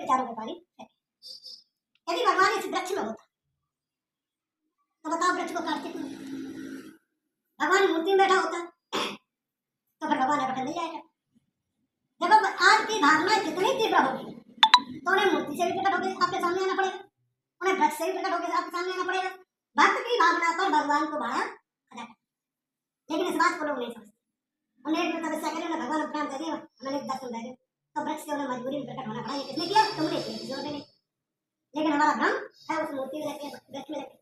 विचारों के पानी फेंके। यदि भगवान इस वृक्ष में होता तो बताओ वृक्ष को काटते क्यों? भगवान मूर्ति में बैठा होता तो फिर भगवान अटक नहीं जाएगा। देखो आज की भावना जितनी तीव्र होगी तो उन्हें मूर्ति से भी प्रकट होकर आपके सामने आना पड़ेगा, उन्हें वृक्ष से भी प्रकट होकर आपके सामने आना पड़ेगा। भक्त की भावना पर भगवान को बढ़ाया अदा कर, लेकिन इस बात को लोग नहीं समझते। उन्हें एक तपस्या करें ना भगवान प्राण दे दिया, मैंने दर्शन दे दिया, तो वृक्ष से उन्हें मजबूरी में प्रकट होना पड़ा। ये किसने किया? तुमने किया, किसी और ने नहीं। लेकिन हमारा भ्रम है उस मूर्ति में लगे, वृक्ष में लगे।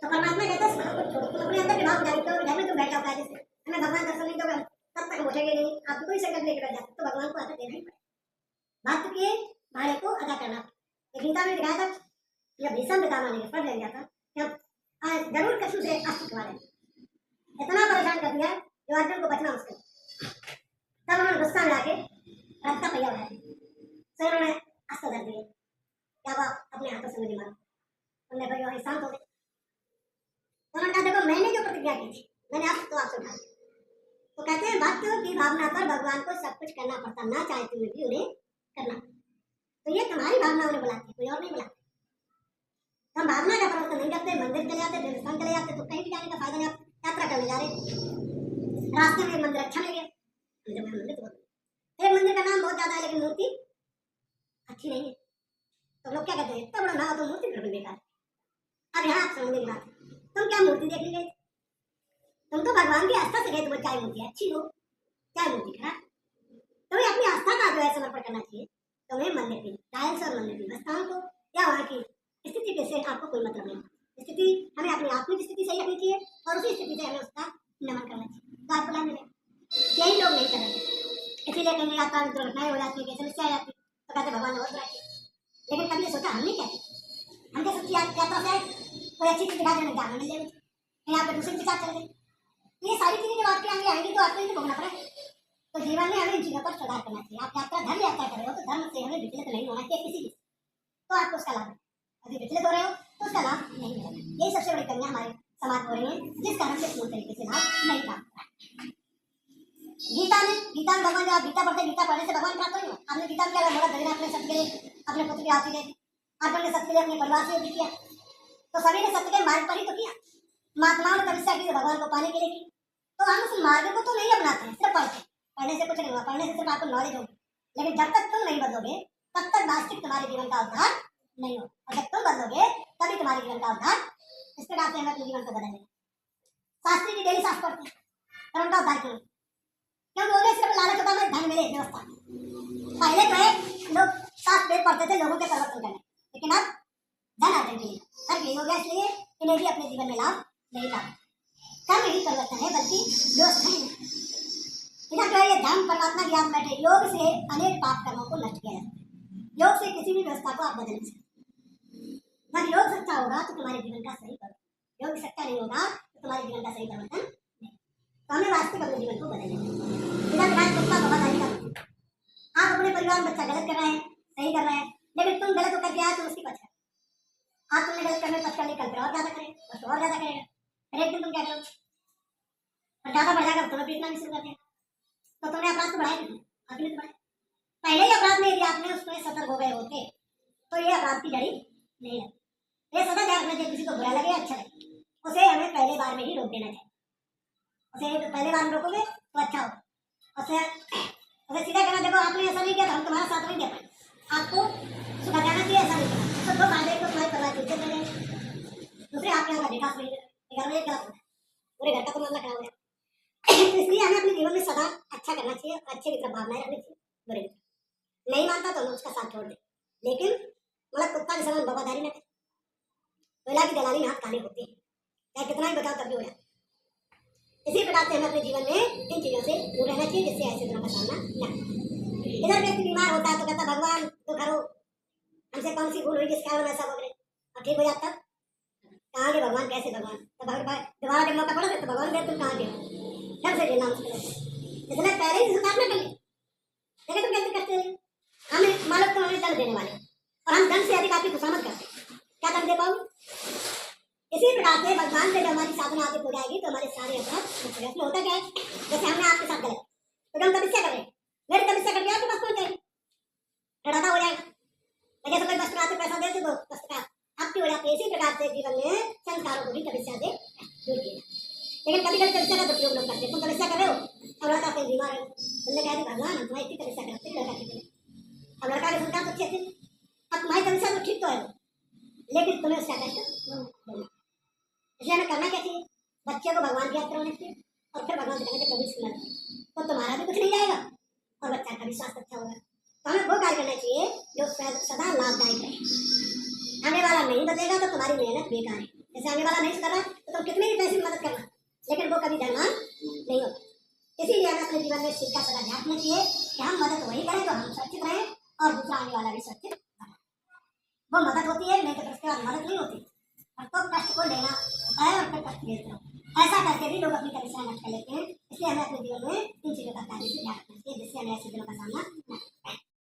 तो परमात्मा कहता है भाव को छोड़ो, तुम अपने अंदर के भाव जान करो। घर में तुम बैठा होता है जैसे हमें भगवान दर्शन नहीं दोगे तब तक उठेंगे नहीं, आप कोई संकल्प लेकर बैठ जाते तो भगवान को आकर देना ही पड़ेगा। भक्त के भाड़े को अदा करना। गीता में दिखाया था, जब भीषम पितामह ने पढ़ लिया था जब जरूर कछु से अस्तित्व वाले इतना परेशान कर दिया जो अर्जुन को बचना मुश्किल। तब उन्होंने गुस्सा में आके रथ का पहिया उठाया, तो उन्होंने अस्त्र धर दिए, क्या वो अपने हाथों से मुझे मारो। उन्होंने भाई वही शांत हो गए। उन्होंने कहा देखो मैंने जो प्रतिज्ञा की थी मैंने आप तो आपसे उठा। तो कहते हैं भक्तों की भावना पर भगवान को सब कुछ करना पड़ता, ना चाहते हुए भी उन्हें करना। तो ये तुम्हारी भावना उन्हें बुलाती है, कोई और नहीं बुलाती। हम भावना का परिवर्तन नहीं करते, मंदिर चले जाते, देवस्थान चले जाते, तो कहीं भी जाने का फायदा नहीं। आप यात्रा करने जा रहे, रास्ते में मंदिर अच्छा लगे, मंदिर तो एक मंदिर का नाम बहुत ज्यादा है लेकिन मूर्ति अच्छी नहीं है, तो लोग क्या कहते हैं इतना बड़ा ना हो तो मूर्ति बिल्कुल बेकार। अब यहाँ आप समझने की बात है, तुम क्या मूर्ति देखने गए? तुम तो भगवान की आस्था से गए, तुम्हें चाहे मूर्ति अच्छी हो चाहे मूर्ति खराब, तुम्हें अपनी आस्था का जो है समर्पण करना चाहिए। तुम्हें मंदिर की टाइल्स और मंदिर की व्यवस्थाओं को या वहाँ की स्थिति से आपको कोई मतलब नहीं। स्थिति हमें अपनी आत्मिक स्थिति सही रखनी चाहिए और उसी स्थिति से हमें उसका नमन करना चाहिए, तो आपको लाभ मिलेगा। यही लोग नहीं कर रहे, इसीलिए कहीं यात्रा में दुर्घटनाएं हो जाती है, समस्या आ जाती है, तो कहते भगवान ने बहुत बुरा किया। लेकिन कभी ये सोचा हमने क्या किया? हम क्या सच्ची यात्रा से कोई अच्छी चीज दिखा देने जाना मिल जाएगी, यहाँ पे दूसरी के साथ चल गए। ये सारी चीजें जब आपके आगे आएंगी तो आपको इसे भोगना पड़ेगा। तो जीवन में हमें इन चीजों पर सुधार करना चाहिए। आप यात्रा धर्म यात्रा कर रहे हो तो धर्म से हमें विचलित नहीं होना चाहिए किसी भी, तो आपको उसका लाभ है। अभी विचलित हो रहे हो तो उसका लाभ नहीं मिलेगा। यही सबसे बड़ी कमियां हमारे समाज हो रही है, जिस कारण से पूर्ण तरीके से लाभ नहीं प्राप्त होता है। गीता में भगवान, जब आप गीता पढ़ते, गीता पढ़ने से भगवान प्राप्त नहीं हो। आपने गीता में क्या बोला? दरिद्र अपने सत्य के लिए अपने पुत्र की आहुति दे दी, अर्जुन ने सत्य के लिए अपने परिवार से युद्ध किया, तो सभी ने सत्य के मार्ग पर ही तो किया। महात्माओं ने तपस्या की भगवान को पाने के लिए की। तो हम उस मार्ग को तो नहीं अपनाते हैं, सिर्फ पढ़ते। पढ़ने से कुछ नहीं हुआ, पढ़ने से सिर्फ आपको नॉलेज होगी, लेकिन जब तक तुम नहीं बदलोगे तब तक वास्तविक तुम्हारे जीवन का उद्धार नहीं हो, और जब तुम बदलोगे तभी तुम्हारे जीवन का उद्धार। इस प्रकार से हमें अपने जीवन को बदलने। शास्त्री की डेली शास्त्र पढ़ते हैं, उनका उद्धार क्यों? क्योंकि उन्हें सिर्फ लालच होता है धन मिले, व्यवस्था। पहले जो है लोग शास्त्र वेद पढ़ते थे लोगों के परिवर्तन करने, लेकिन अब धन अर्जन के लिए हर यही हो गया, इसलिए इन्हें भी अपने जीवन में लाभ नहीं लाभ। कर्म ही परिवर्तन है बल्कि व्यवस्था नहीं। इधर जो है ये ध्यान परमात्मा की याद बैठे, योग से अनेक पाप कर्मों को नष्ट किया जाता है। योग से किसी भी व्यवस्था को आप बदल नहीं सकते। जब योग सच्चा होगा तो तुम्हारे जीवन का सही परिवर्तन, योग सच्चा नहीं होगा तो तुम्हारे जीवन का सही परिवर्तन नहीं। तो हमें वास्तविक अपने जीवन को बदलना। इधर राज कुत्ता वफादारी का, आप अपने परिवार में बच्चा गलत कर रहे हैं, सही कर रहे हैं, लेकिन तुम गलत होकर के आए तो उसकी पक्ष है। आप तुमने गलत करने पक्ष करने कल और ज्यादा करें बस और ज्यादा करेगा, फिर एक दिन तुम क्या करो और ज्यादा बढ़ जाएगा, तुम्हें पीटना भी शुरू करते हैं। तो तुमने अपराध को बढ़ाया नहीं, आपने तो बढ़ाया। पहले ही अपराध में यदि आपने उसमें सतर्क हो गए होते तो ये अपराध की जड़ी नहीं लगती। ये सदा ध्यान रखना चाहिए, किसी को बुरा लगे अच्छा लगे, उसे हमें पहले बार में ही रोक देना चाहिए। उसे तो पहले बार में रोकोगे तो अच्छा होगा। उसे सीधा कहना देखो आपने ऐसा नहीं किया तो हम तुम्हारा साथ नहीं दे पाए, आपको सुखा जाना चाहिए, ऐसा नहीं करना। तो दो फायदे, तो तुम्हारी परिवार की इज्जत दे देंगे, दूसरे आपके यहाँ का विकास नहीं देगा, घर में गलत होता है, पूरे घर का तो मामला खराब हो गया। तो इसलिए हमें अपने जीवन में सदा अच्छा करना चाहिए, अच्छे की तरफ भावनाएं रखनी चाहिए, बुरे की नहीं मानता तो हम उसका साथ छोड़ दें, लेकिन मतलब कुत्ता के समान वफादारी न करें। कोयला की दलाली में हाथ काले होते हैं, चाहे कितना ही बचाओ तब भी हो जाए। इसी प्रकार से हमें अपने जीवन में इन चीजों से दूर रहना चाहिए, जिससे ऐसे दिनों का सामना न करें। इधर व्यक्ति बीमार होता है तो कहता भगवान तो करो, हमसे कौन सी भूल हुई जिस कारण ऐसा हो गए, और ठीक हो जाता। कहाँ के भगवान, कैसे भगवान? तो भगवान दोबारा जब मौका पड़ा तो भगवान गए, तुम कहाँ गए? घर से लेना मुश्किल है, इसलिए पहले ही स्वीकार न कर ले। लेकिन तुम कैसे करते हैं? हमें मालूम तुम हमें दंड देने वाले, और हम धन से अधिक आपकी खुशामद करते हैं, क्या दंड दे पाओगे? इसी प्रकार से भगवान से जब हमारी साधना आदि हो जाएगी तो हमारे सारे अपराध इसमें होता क्या है? जैसे हमने आपके साथ गलत तो हम तपस्या कर रहे हैं, मेरी तपस्या करके आपके पास पहुंच जाएगी, लड़ाता हो जाएगा, से जीवन में संस्कारों को भी तपस्या से दूर किया। लेकिन कभी कभी तपस्या का दुरुपयोग लोग करते हैं। तुम तपस्या कर रहे हो, अब लड़का कहीं बीमार है, तुमने कहा भगवान हम तुम्हारी इतनी तपस्या करते लड़का ठीक है। अब लड़का के संस्कार तो अच्छे थे, अब तुम्हारी तपस्या तो ठीक तो है, लेकिन तुम्हें उसका कष्ट इसलिए हमें करना क्या चाहिए? बच्चे को भगवान की याद करवाने चाहिए और फिर भगवान से कहना चाहिए प्रभु इसकी मदद, तो तुम्हारा भी कुछ नहीं जाएगा और बच्चा का भी स्वास्थ्य अच्छा होगा। तो हमें वो कार्य करना चाहिए जो सदा लाभदायक रहे। आने वाला नहीं बचेगा तो तुम्हारी मेहनत बेकार है। जैसे आने वाला नहीं सुधरा तो तुम कितने भी पैसे में मदद करना, लेकिन वो कभी धनवान नहीं होता। इसीलिए हमें अपने जीवन में इस चीज का सदा ध्यान रखना चाहिए कि हम मदद वही करें जो हम सुरक्षित रहें और दूसरा आने वाला भी सुरक्षित रहे। वो मदद होती है, नहीं तो उसके बाद मदद नहीं होती और तो कष्ट को लेना होता है और फिर कष्ट लेते रहो। ऐसा करके भी लोग अपनी तपस्या नष्ट कर लेते हैं। इसलिए हमें अपने जीवन में इन चीजों का कार्य से ध्यान रखना चाहिए जिससे हमें ऐसे दिनों का सामना न